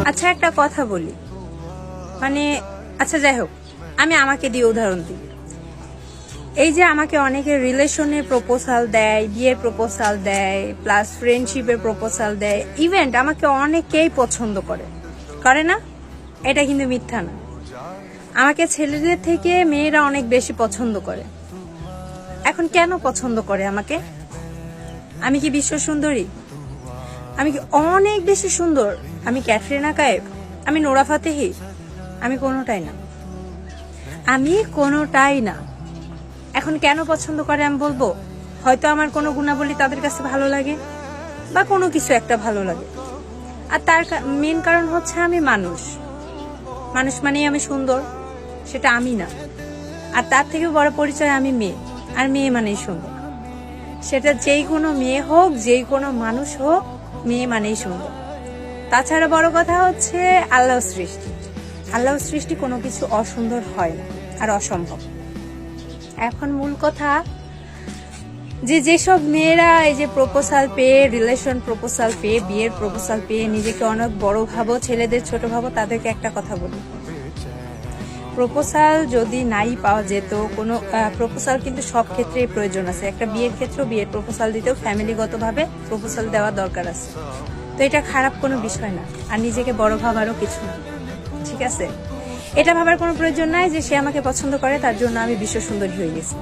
আচ্ছা একটা কথা বলি, মানে আচ্ছা যাই হোক, আমি আমাকে দিয়ে উদাহরণ দিই। এই যে আমাকে অনেকে রিলেশনের প্রপোজাল দেয়, বিয়ের প্রপোজাল দেয়, প্লাস ফ্রেন্ডশিপের প্রপোজাল দেয়, ইভেন্ট আমাকে অনেকেই পছন্দ করে না? এটা কিন্তু মিথ্যা না। আমাকে ছেলেদের থেকে মেয়েরা অনেক বেশি পছন্দ করে। এখন কেন পছন্দ করে আমাকে? আমি কি বিশ্ব সুন্দরী? আমি কি অনেক বেশি সুন্দর? আমি ক্যাটরিনা কাইফ? আমি নোরা ফাতেহি? আমি কোনোটাই না। এখন কেন পছন্দ করে আমি বলবো, হয়তো আমার কোনো গুণাবলী তাদের কাছে ভালো লাগে, বা কোনো কিছু একটা ভালো লাগে। আর তার মেন কারণ হচ্ছে আমি মানুষ মানেই আমি সুন্দর, সেটা আমি না। আর তার থেকে বড় পরিচয় আমি মেয়ে, আর মেয়ে মানেই সুন্দর। সেটা যেই কোনো মেয়ে হোক, যেই কোনো মানুষ হোক, মেয়ে মানেই সুন্দর। তাছাড়া বড় কথা হচ্ছে আল্লাহর সৃষ্টি কোনো কিছু অসুন্দর হয় না আর অসম্ভব। এখন মূল কথা, যেসব মেয়েরা এই যে প্রপোজাল পেয়ে, রিলেশন প্রপোজাল পেয়ে, বিয়ের প্রপোজাল পেয়ে নিজেকে অনেক বড় ভাবো, ছেলেদের ছোট ভাবো, তাদেরকে একটা কথা বলি, প্রপোজাল যদি নাই পাওয়া যেত, কোনো প্রপোজাল কিন্তু সব ক্ষেত্রেই প্রয়োজন আছে। একটা বিয়ের ক্ষেত্রেও বিয়ের প্রপোজাল দিতেও ফ্যামিলিগতভাবে প্রপোজাল দেওয়া দরকার আছে। তো এটা খারাপ কোনো বিষয় না, আর নিজেকে বড় ভাবারও কিছু না, ঠিক আছে? এটা ভাবার কোনো প্রয়োজন নাই যে সে আমাকে পছন্দ করে, তার জন্য আমি বিশ্ব সুন্দরী হয়ে গেছি।